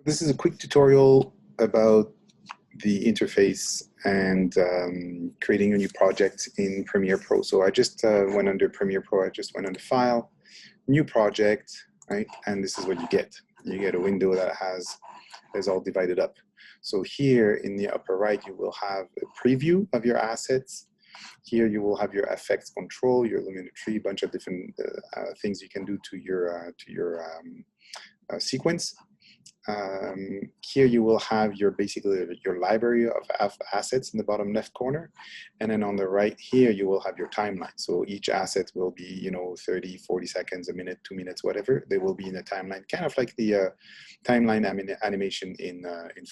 This is a quick tutorial about the interface and creating a new project in PremierePro. So I just went under PremierePro, I just went under File, New Project, right? And this is what you get. You get a window that is all divided up. So here in the upper right, you will have a preview of your assets. Here you will have your effects control, your lumimetry, a bunch of different things you can do to your sequence. Here you will have your basically your library of assets in the bottom left corner, and then on the right here you will have your timeline. So each asset will be 30, 40 seconds, a minute, 2 minutes, whatever. They will be in a timeline, kind of like the timeline animation in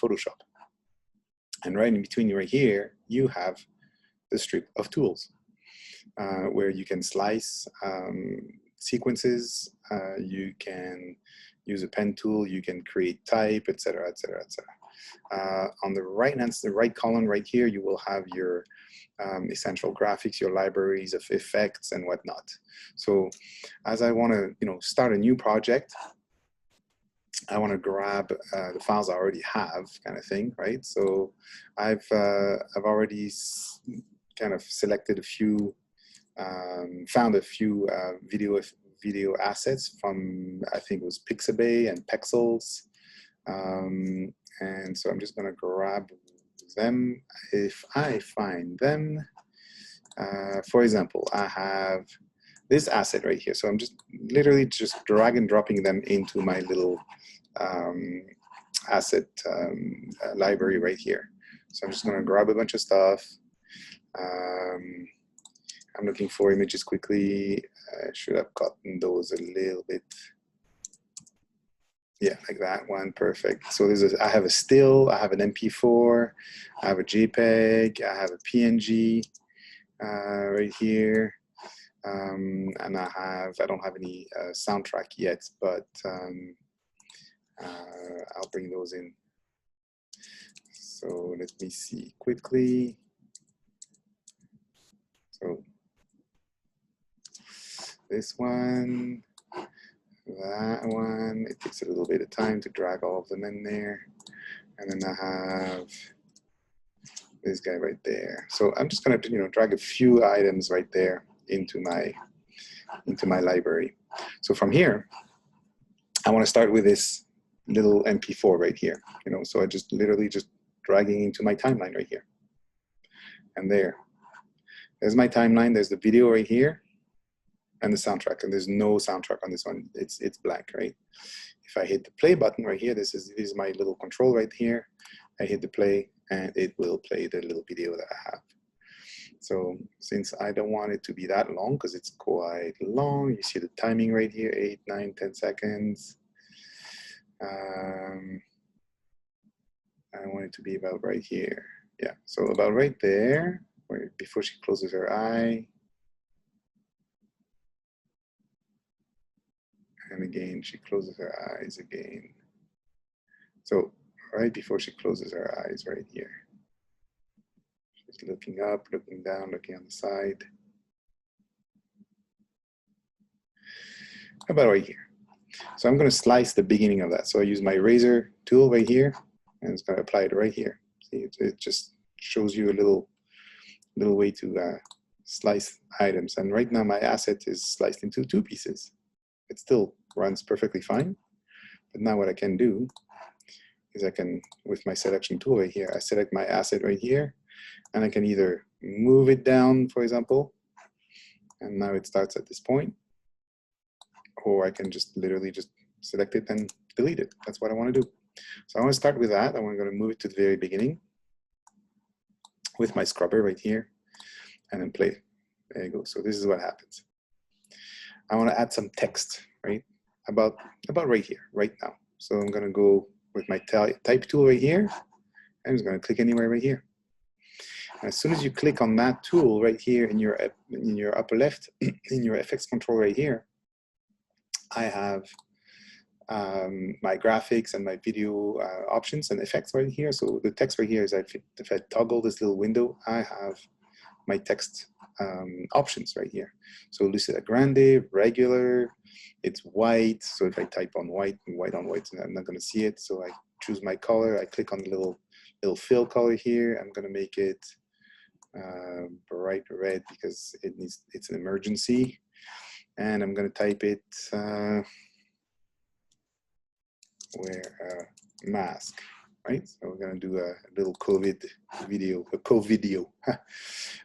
Photoshop. And right in between right here you have the strip of tools where you can slice sequences, you can use a pen tool, you can create type, etc., etc., etc. On the right column right here, you will have your essential graphics, your libraries of effects and whatnot. So as I want to start a new project, I want to grab the files I already have, kind of thing, right? So I've already kind of selected a few, found a few video assets from, I think it was Pixabay and Pexels. And so I'm just gonna grab them if I find them. For example, I have this asset right here. So I'm just literally just drag and dropping them into my little asset library right here. So I'm just gonna grab a bunch of stuff. I'm looking for images quickly. I should have gotten those a little bit. Yeah, like that one, perfect. So I have a still, I have an MP4, I have a JPEG, I have a PNG right here. And I don't have any soundtrack yet, but I'll bring those in. So let me see quickly. So this one, that one, it takes a little bit of time to drag all of them in there. And then I have this guy right there. So I'm just gonna drag a few items right there into my library. So from here, I wanna start with this little MP4 right here. So I just literally just dragging into my timeline right here. And there's my timeline, there's the video right here, and the soundtrack, and there's no soundtrack on this one. It's blank, right? If I hit the play button right here, this is my little control right here. I hit the play, and it will play the little video that I have. So since I don't want it to be that long, because it's quite long, you see the timing right here, 8, 9, 10 seconds. I want it to be about right here. Yeah, so about right there, before she closes her eye. And again, she closes her eyes again. So right before she closes her eyes right here. She's looking up, looking down, looking on the side. About right here. So I'm going to slice the beginning of that. So I use my razor tool right here, and it's going to apply it right here. See, it just shows you a little way to slice items. And right now my asset is sliced into 2 pieces. It still runs perfectly fine. But now what I can do is I can, with my selection tool right here, I select my asset right here, and I can either move it down, for example, and now it starts at this point, or I can just literally just select it and delete it. That's what I want to do. So I want to start with that. I'm going to move it to the very beginning with my scrubber right here, and then play. There you go. So this is what happens. I want to add some text, right? About right here, right now. So I'm going to go with my type tool right here. I'm just going to click anywhere right here. And as soon as you click on that tool right here in your upper left, in your effects control right here, I have my graphics and my video options and effects right here. So the text right here is if I toggle this little window, I have my text options right here. So Lucida Grande, regular, it's white. So if I type on white and white on white, I'm not gonna see it. So I choose my color, I click on the little fill color here. I'm gonna make it bright red because it's an emergency. And I'm gonna type it wear a mask. Right, so we're going to do a little COVID video, a co-video.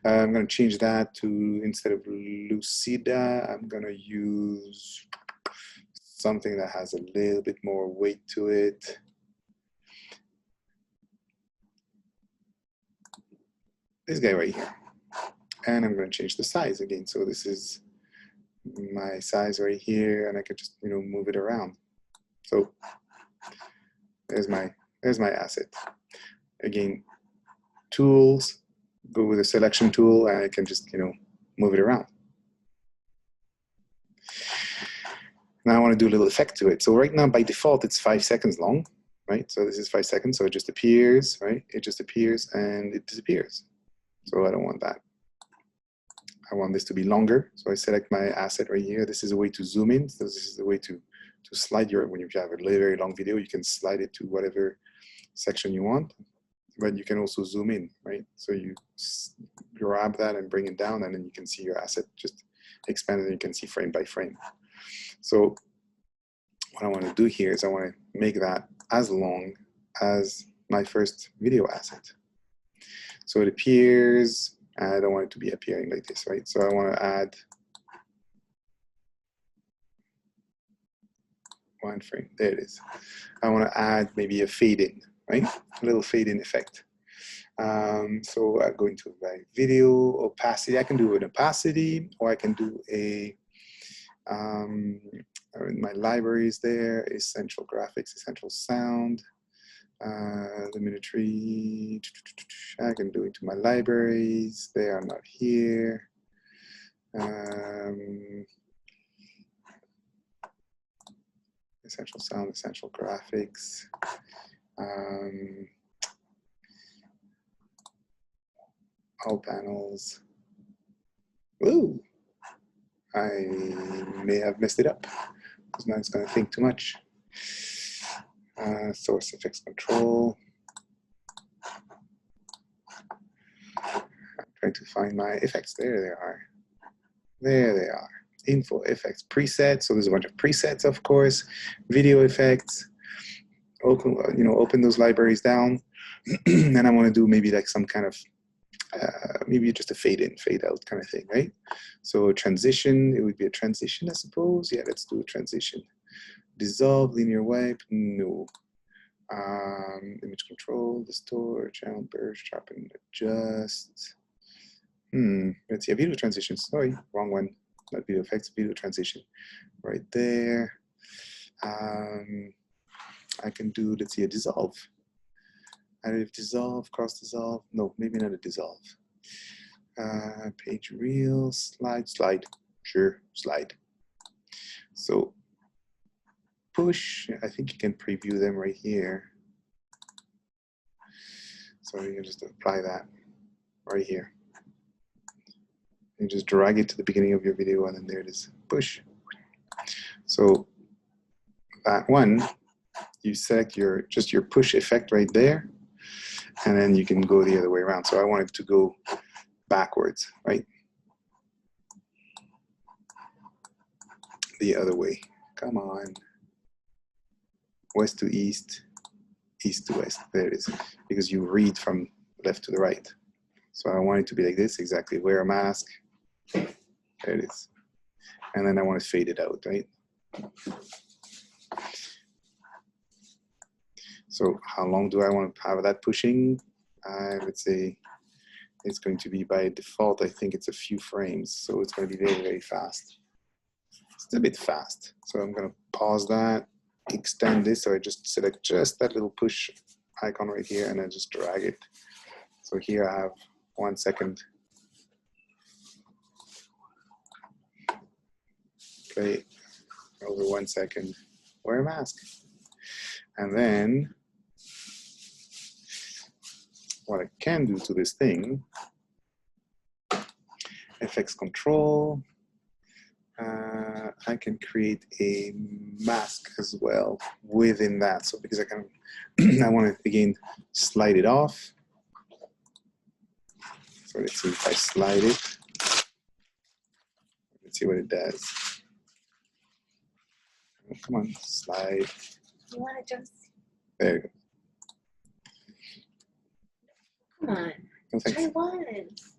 I'm going to change that to, instead of Lucida, I'm going to use something that has a little bit more weight to it. This guy right here. And I'm going to change the size again. So this is my size right here, and I can just, move it around. So there's my asset. Again, tools, go with a selection tool, and I can just, move it around. Now I want to do a little effect to it. So right now, by default, it's 5 seconds long, right? So this is 5 seconds, so it just appears, right? It just appears and it disappears. So I don't want that. I want this to be longer. So I select my asset right here. This is a way to zoom in. So this is the way to slide when you have a very long video, you can slide it to whatever section you want, but you can also zoom in, right? So you grab that and bring it down, and then you can see your asset just expand, and you can see frame by frame. So what I want to do here is I want to make that as long as my first video asset. So it appears, I don't want it to be appearing like this, right? So I want to add one frame, there it is. I want to add maybe a fade in, right? A little fade in effect. So I go into my video opacity. I can do an opacity, or I can do a, in my libraries there, essential graphics, essential sound, luminary. I can do it to my libraries. They are not here. Essential sound, essential graphics. All panels. Ooh, I may have messed it up because now it's going to think too much. Source effects control. I'm trying to find my effects. There they are. There they are. Info effects presets. So there's a bunch of presets, of course. Video effects. Open those libraries down. And I want to do maybe like some kind of maybe just a fade in, fade out kind of thing, right? So transition, it would be a transition, I suppose. Yeah, let's do a transition. Dissolve, linear wipe, no. Image control, distort, channel burst, sharpen, adjust. Let's see, a video transition. Sorry, wrong one. Not video effects, video transition. Right there. I can do, let's see, a dissolve. Additive dissolve, cross dissolve. No, maybe not a dissolve. Page reel, slide. Sure, slide. So push, I think you can preview them right here. So you can just apply that right here. You just drag it to the beginning of your video, and then there it is, push. So that one, you select just your push effect right there, and then you can go the other way around. So I want it to go backwards, right? The other way, come on. West to east, east to west, there it is. Because you read from left to the right. So I want it to be like this, exactly. Wear a mask, there it is. And then I want to fade it out, right? So how long do I want to have that pushing? I would say it's going to be by default, I think it's a few frames. So it's going to be very, very fast. It's a bit fast. So I'm going to pause that, extend this. So I just select just that little push icon right here, and I just drag it. So here I have 1 second. Play over 1 second. Wear a mask. And then what I can do to this thing FX control. I can create a mask as well within that. So because I can, I want to again slide it off. So let's see if I slide it. Let's see what it does. Oh, come on, slide. You want to just? There you go. Come on. No, thanks. Try once.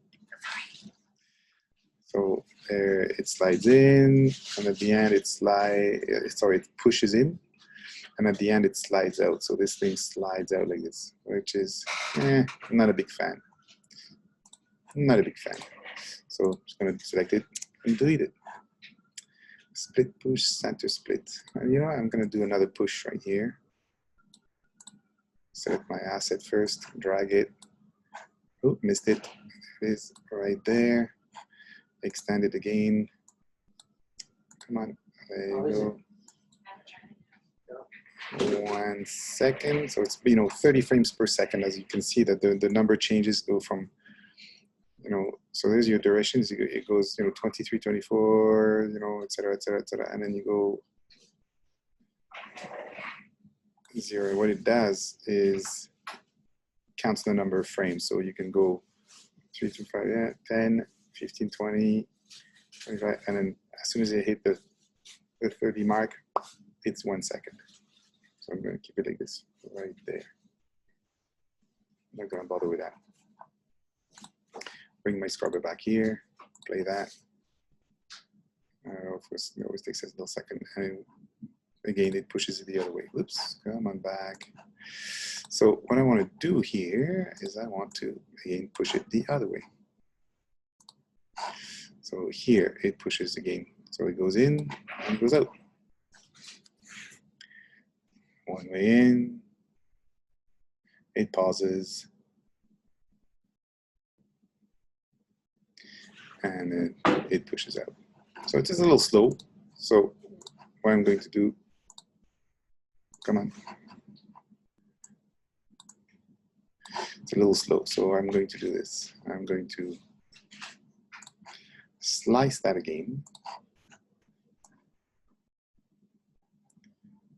So there it slides in, and at the end it it pushes in, and at the end it slides out. So this thing slides out like this, which is I'm not a big fan. I'm not a big fan. So I'm just going to select it and delete it. Split push, center split. And you know what? I'm going to do another push right here. Select my asset first, drag it. Oh, missed it. It is right there. Extend it again. Come on. There you go. 1 second. So it's 30 frames per second. As you can see that the number changes go from so there's your durations. It goes 23, 24, et cetera, et cetera, et cetera, and then you go 0. What it does is counts the number of frames. So you can go 3 to 5, 10, 15, 20, 25, and then as soon as you hit the 30 mark, it's 1 second. So I'm going to keep it like this right there. I'm not going to bother with that. Bring my scrubber back here, play that. Of course, it always takes a little second. And again, it pushes it the other way. Oops, come on back. So what I want to do here is I want to, again, push it the other way. So here, it pushes again. So it goes in and it goes out. One way in, it pauses, and then it pushes out. So it's just a little slow. So what I'm going to do, come on. It's a little slow, so I'm going to do this. I'm going to slice that again.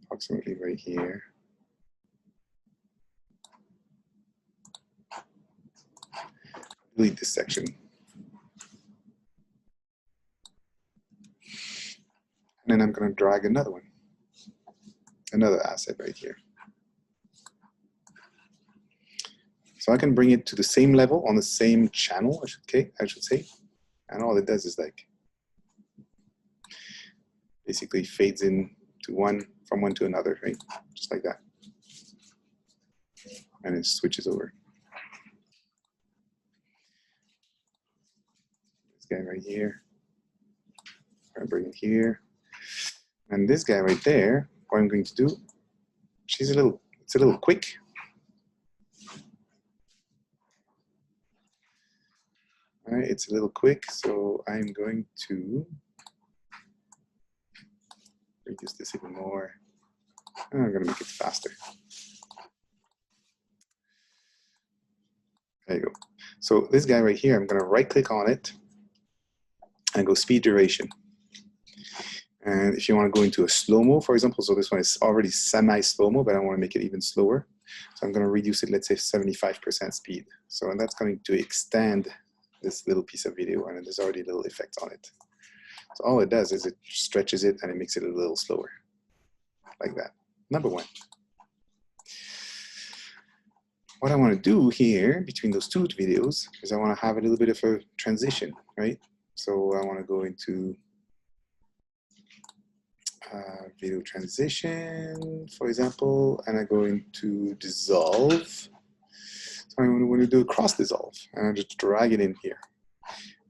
Approximately right here. Delete this section. And then I'm going to drag another one, another asset right here. So I can bring it to the same level on the same channel, I should say. And all it does is like basically fades in to from one to another, right? Just like that. And it switches over. This guy right here. I bring it here. And this guy right there, what I'm going to do, it's a little quick. All right, it's a little quick, so I'm going to reduce this even more. I'm going to make it faster. There you go. So this guy right here, I'm going to right click on it and go speed duration. And if you want to go into a slow-mo, for example, so this one is already semi-slow-mo, but I want to make it even slower. So I'm going to reduce it, let's say 75% speed. So and that's going to extend this little piece of video, and there's already little effects on it. So all it does is it stretches it and it makes it a little slower, like that. Number one. What I want to do here between those two videos is I want to have a little bit of a transition, right? So I want to go into video transition, for example, and I go into dissolve. So I want to do a cross dissolve, and I just drag it in here.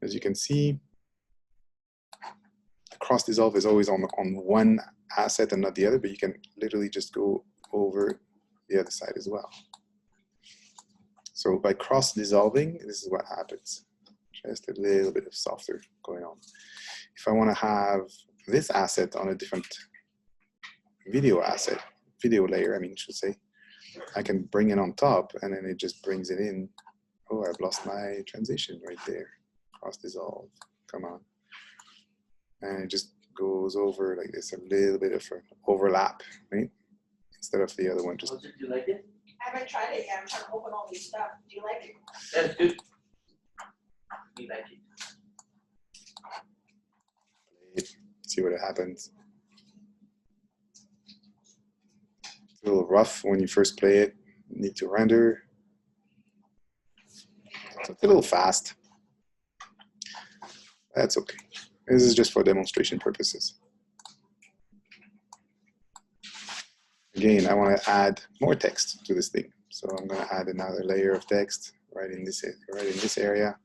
As you can see, the cross dissolve is always on one asset and not the other, but you can literally just go over the other side as well. So by cross dissolving, this is what happens. Just a little bit of softer going on. If I want to have this asset on a different video layer, I should say, I can bring it on top and then it just brings it in. Oh, I've lost my transition right there. cross dissolve, come on. And it just goes over like this, a little bit of an overlap, right? Instead of the other one. Just. Do you like it? I haven't tried it yet. I'm trying to open all these stuff. Do you like it? That's good. We like it. See what happens. It's a little rough when you first play it. You need to render. So it's a little fast. That's okay. This is just for demonstration purposes. Again, I want to add more text to this thing. So I'm going to add another layer of text right in this area.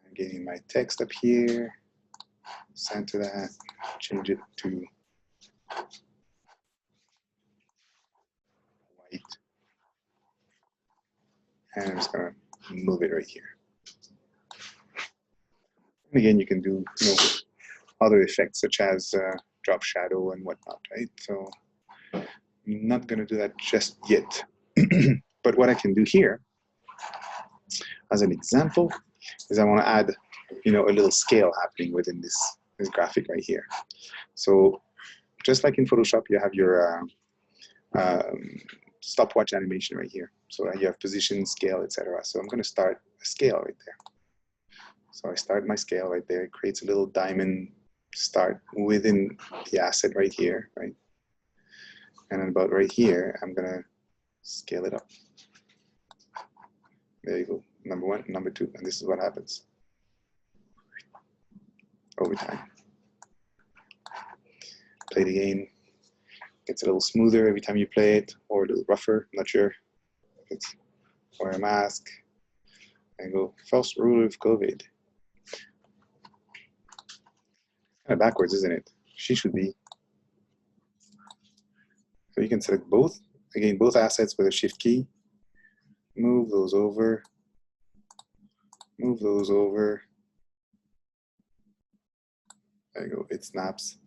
I'm getting my text up here. Center that. Change it to white. And I'm just going to move it right here. And again, you can do other effects such as drop shadow and whatnot, right? So I'm not going to do that just yet. But what I can do here, as an example, is I want to add, a little scale happening within this graphic right here. So just like in Photoshop, you have your stopwatch animation right here. So you have position, scale, etc. So I'm going to start a scale right there. So I start my scale right there. It creates a little diamond start within the asset right here, right? And about right here, I'm going to scale it up. There you go. Number one, number two. And this is what happens over time. Play the game. Gets a little smoother every time you play it, or a little rougher. I'm not sure if it's wear a mask. And go first rule of COVID. Kind of backwards, isn't it? She should be. So you can select both. Again, both assets with a shift key. Move those over. Move those over. There you go. It snaps.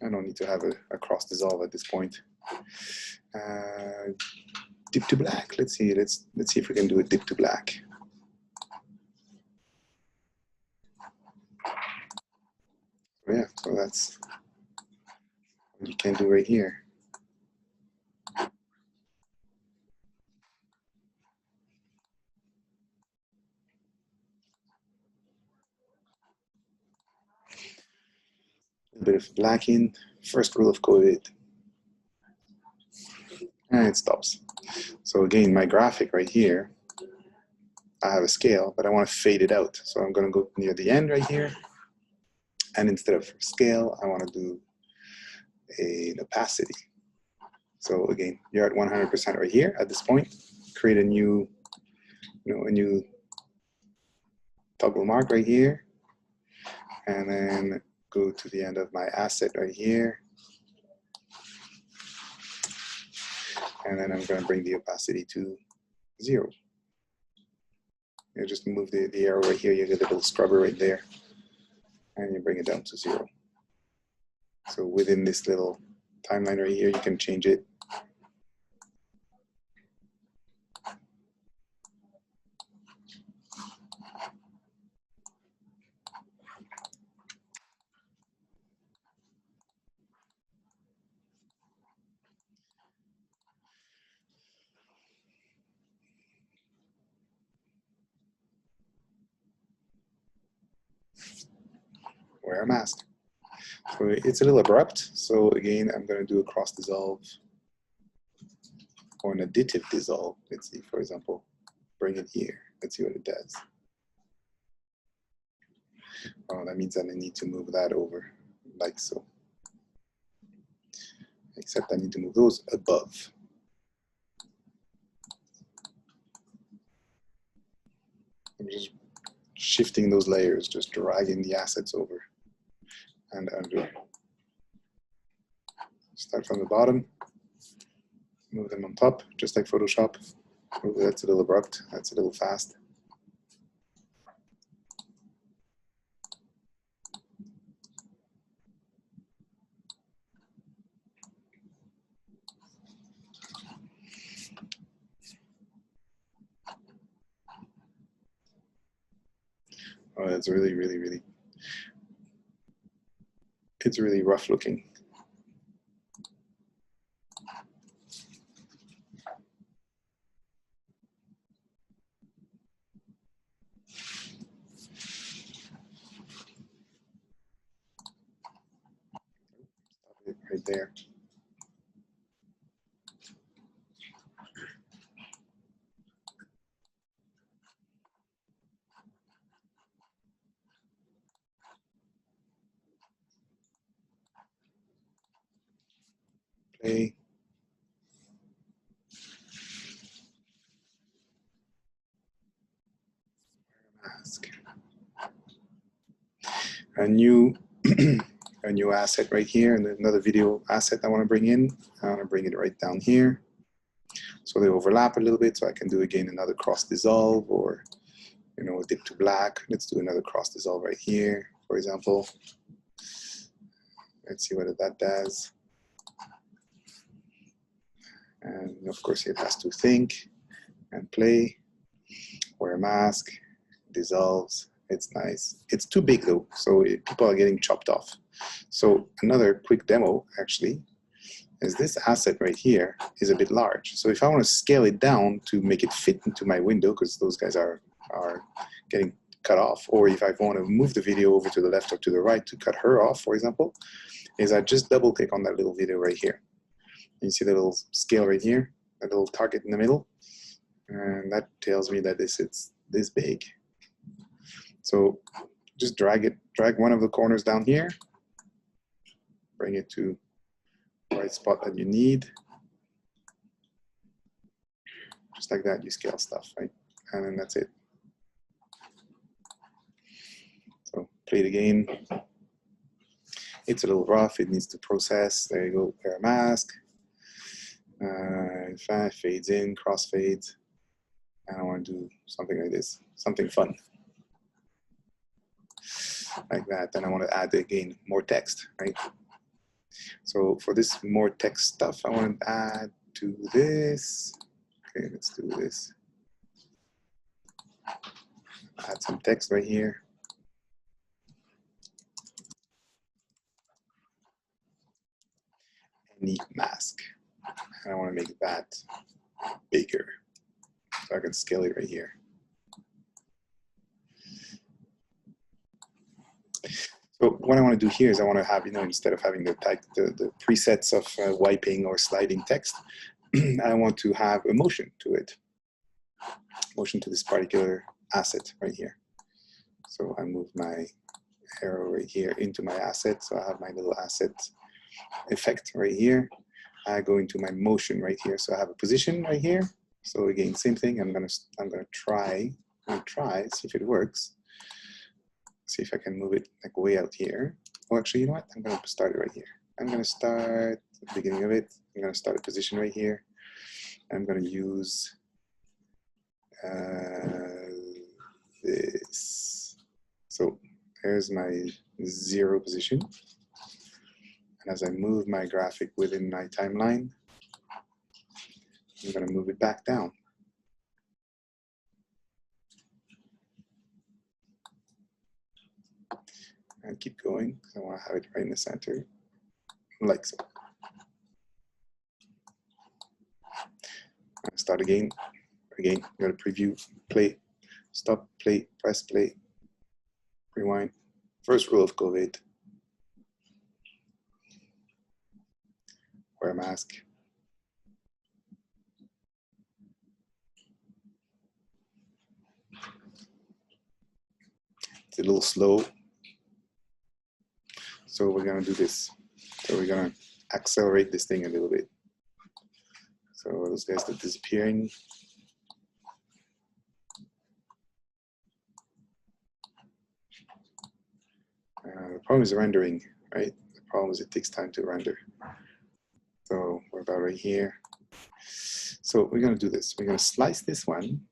I don't need to have a cross dissolve at this point. Dip to black. Let's see. Let's see if we can do a dip to black. So yeah. So that's what you can do right here. A bit of blacking. First rule of COVID. And it stops. So again, my graphic right here, I have a scale, but I want to fade it out. So I'm going to go near the end right here. And instead of scale, I want to do an opacity. So again, you're at 100% right here at this point. Create a new, a new toggle mark right here. And then go to the end of my asset right here. And then I'm going to bring the opacity to 0. You just move the arrow right here. You get a little scrubber right there. And you bring it down to 0. So within this little timeline right here, you can change it. Wear a mask. So it's a little abrupt. So again, I'm going to do a cross dissolve or an additive dissolve. Let's see, for example, bring it here. Let's see what it does. Oh, that means that I need to move that over like so. except I need to move those above. I'm just shifting those layers, just dragging the assets over and under. Start from the bottom, move them on top, just like Photoshop. Ooh, that's a little abrupt, that's a little fast. Oh, that's really, really, really, it's really rough looking. Stop it right there. Play. Mask. A new a new asset right here, and another video asset I want to bring in. I want to bring it right down here, so they overlap a little bit. So I can do again another cross dissolve, or dip to black. Let's do another cross dissolve right here, for example. Let's see what that does. And of course, it has to think and play. Wear a mask, dissolves. It's nice. It's too big though, so people are getting chopped off. So another quick demo actually is this asset right here is a bit large. So if I want to scale it down to make it fit into my window, because those guys are getting cut off, or if I want to move the video over to the left or to the right to cut her off, for example, is I just double click on that little video right here. You see the little scale right here, a little target in the middle, and that tells me that it's this big. So just drag one of the corners down here, bring it to the right spot that you need. Just like that, you scale stuff, right? And then that's it. So play the game. It's a little rough, it needs to process. There you go, wear a mask. Fades in, cross fades. And I want to do something like this, something fun. Like that. Then I want to add again more text, right? So for this more text stuff, I want to add to this. Okay, let's do this. Add some text right here. Neat mask. And I want to make that bigger. So I can scale it right here. So what I want to do here is I want to have, instead of having the presets of wiping or sliding text, I want to have a motion to it. Motion to this particular asset right here. So I move my arrow right here into my asset. So I have my little asset effect right here. I go into my motion right here. So I have a position right here. So again, same thing. I'm gonna try see if it works. See if I can move it like way out here. Oh, actually, you know what? I'm gonna start it right here. I'm gonna start at the beginning of it. I'm gonna start a position right here. I'm gonna use this. So there's my 0 position. And as I move my graphic within my timeline, I'm going to move it back down. And keep going, because I want to have it right in the center, like so. Start again. Again, you got to preview, play, stop, play, press play, rewind. First rule of COVID. Wear a mask. It's a little slow. So we're gonna do this. So we're gonna accelerate this thing a little bit. So those guys are disappearing. The problem is rendering, right? The problem is it takes time to render. So we're about right here. So we're going to do this. We're going to slice this one.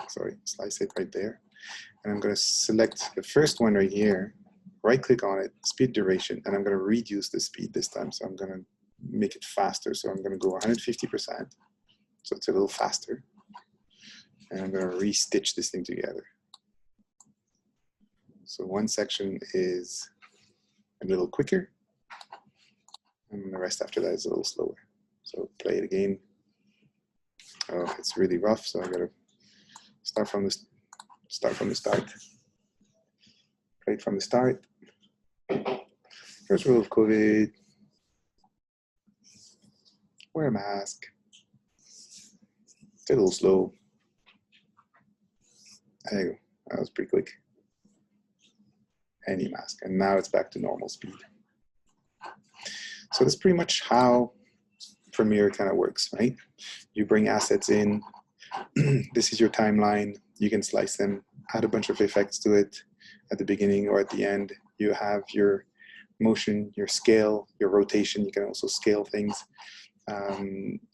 Sorry, slice it right there. And I'm going to select the first one right here, right click on it, speed duration, and I'm going to reduce the speed this time. So I'm going to make it faster. So I'm going to go 150%. So it's a little faster. And I'm going to re-stitch this thing together. So one section is a little quicker, and the rest after that is a little slower. So play it again. Oh, it's really rough, so I gotta start from the start. Play it from the start. First rule of COVID: wear a mask. It's a little slow. There you go. That was pretty quick. Any mask, and now it's back to normal speed. So that's pretty much how Premiere kind of works, right? You bring assets in. This is your timeline. You can slice them, add a bunch of effects to it at the beginning or at the end. You have your motion, your scale, your rotation. You can also scale things.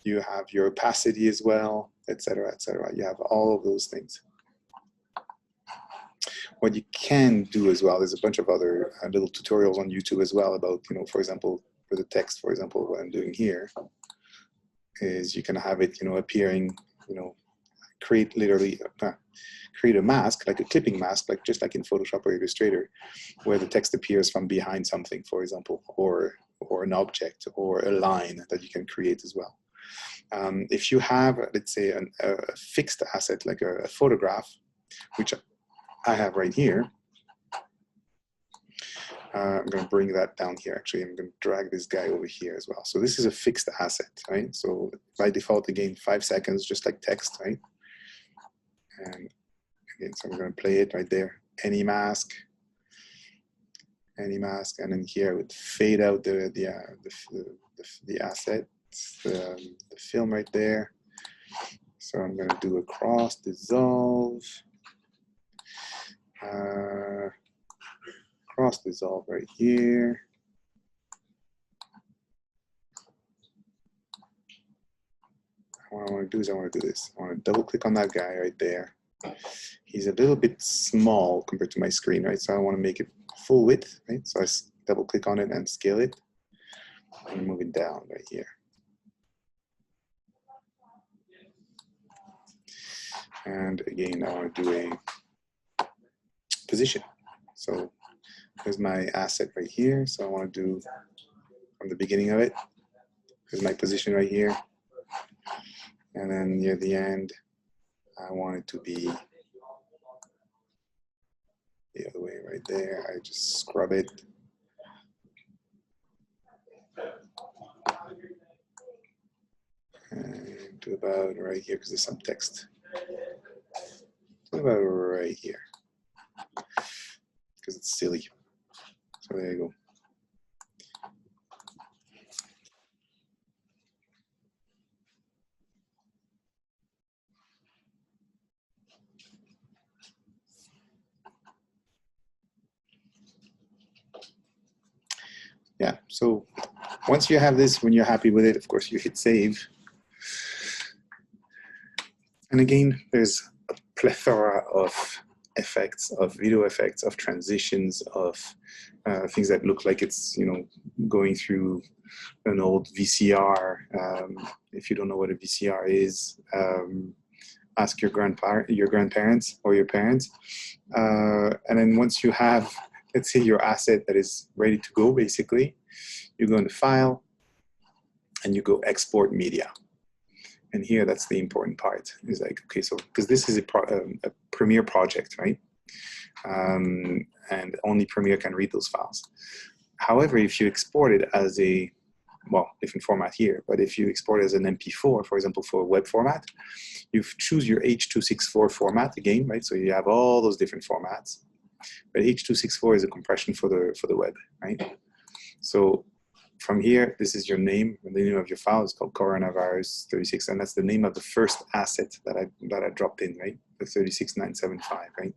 You have your opacity as well, etc., etc. You have all of those things. What you can do as well, there's a bunch of other little tutorials on YouTube as well about, for example, for the text, for example, what I'm doing here is you can have it, appearing, create a mask, like a clipping mask, like just like in Photoshop or Illustrator, where the text appears from behind something, for example, or an object or a line that you can create as well. If you have, let's say, a fixed asset, like a photograph, which I have right here. I'm going to bring that down here. Actually, I'm going to drag this guy over here as well. So this is a fixed asset, right? So by default, again, 5 seconds, just like text, right? And again, so I'm going to play it right there. Any mask, and then here I would fade out the asset, the film right there. So I'm going to do a cross dissolve. Cross dissolve right here. What I want to do is I want to do this. I want to double click on that guy right there. He's a little bit small compared to my screen, right? So I want to make it full width, right? So I double click on it and scale it and move it down right here. And again, I want to do a position. So here's my asset right here. So I want to do from the beginning of it. Here's my position right here. And then near the end, I want it to be the other way right there. I just scrub it. And to about right here, because there's some text. To about right here. Because it's silly. So there you go. Yeah, so once you have this, when you're happy with it, of course, you hit save. And again, there's a plethora of effects, of video effects, of transitions, of things that look like it's, going through an old VCR. If you don't know what a VCR is, ask your grandparents or your parents. And then once you have, let's say, your asset that is ready to go, basically, you go into File, and you go Export Media. And here, that's the important part. Is like, okay, so because this is a Premiere project, right? And only Premiere can read those files. However, if you export it as a, well, different format here, but if you export it as an MP4, for example, for a web format, you choose your H.264 format again, right? So you have all those different formats. But H.264 is a compression for the web, right? So from here, this is your name. The name of your file is called coronavirus 36, and that's the name of the first asset that I dropped in, right? The 36975, right?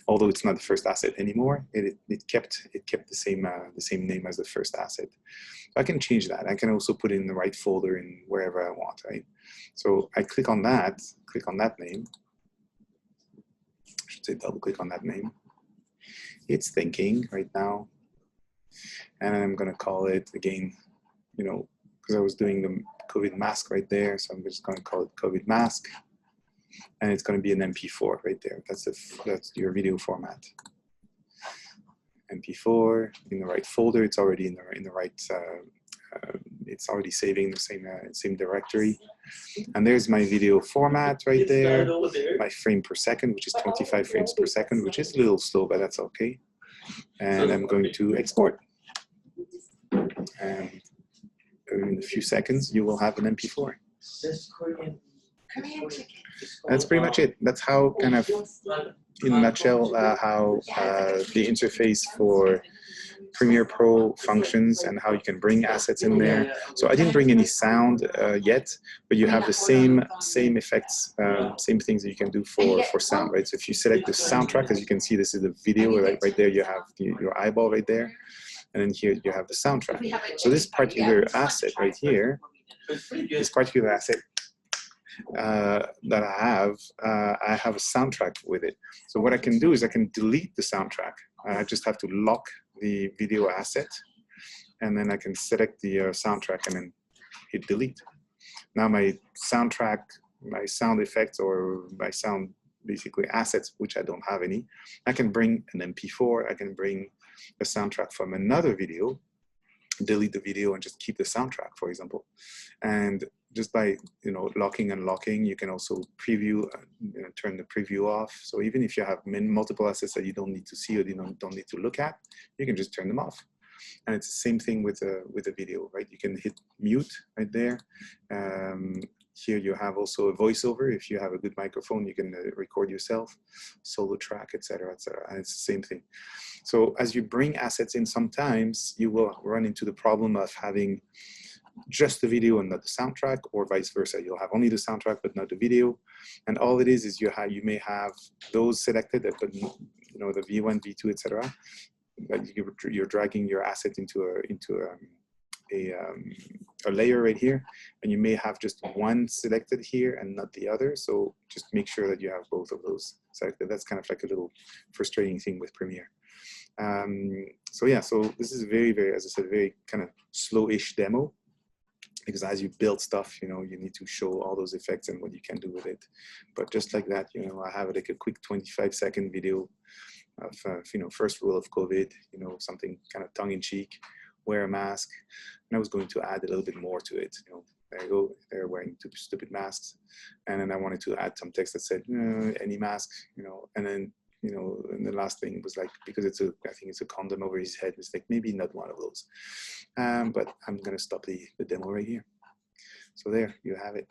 Although it's not the first asset anymore, it kept the same name as the first asset. So I can change that. I can also put it in the right folder in wherever I want, right? So I click on that name. I should say double click on that name. It's thinking right now. And I'm going to call it again, you know, because I was doing the COVID mask right there. So I'm just going to call it COVID mask. And it's going to be an MP4 right there. That's your video format. MP4 in the right folder. It's already in the right. It's already saving the same directory. And there's my video format right there. My frame per second, which is 25 frames per second, which is a little slow, but that's okay. And I'm going to export. And in a few seconds, you will have an MP4. That's pretty much it. That's how, kind of, in a nutshell, how the interface for PremierePro functions and how you can bring assets in there. So I didn't bring any sound yet, but you have the same effects, same things that you can do for sound, right? So if you select the soundtrack, as you can see, this is the video, right there you have your eyeball right there. And then here you have the soundtrack. So this particular asset right here, this particular asset that I have a soundtrack with it. So what I can do is I can delete the soundtrack. I just have to lock the video asset, and then I can select the soundtrack and then hit delete. Now my soundtrack, my sound effects, or my sound basically assets, which I don't have any, I can bring an MP4, I can bring a soundtrack from another video, delete the video and just keep the soundtrack, for example. And just by locking and locking, you can also preview, turn the preview off. So even if you have multiple assets that you don't need to see or you don't need to look at, you can just turn them off. And it's the same thing with a video, right? You can hit mute right there. Here you have also a voiceover. If you have a good microphone, you can record yourself, solo track, etc., etc. And it's the same thing. So as you bring assets in, sometimes you will run into the problem of having just the video and not the soundtrack, or vice versa. You'll have only the soundtrack but not the video. And all it is you may have those selected, but the V1, V2, etc. But you're dragging your asset into a layer right here, and you may have just one selected here and not the other. So just make sure that you have both of those selected. That's kind of like a little frustrating thing with Premiere. So yeah, so this is very, very, as I said, very kind of slow-ish demo, because as you build stuff, you need to show all those effects and what you can do with it. But just like that, I have like a quick 25-second video of, first rule of COVID, something kind of tongue-in-cheek, wear a mask. And I was going to add a little bit more to it. There you go, they're wearing two stupid masks. And then I wanted to add some text that said, any mask, and then, and the last thing was like, because I think it's a condom over his head, it's like, maybe not one of those. But I'm gonna stop the demo right here. So there, you have it.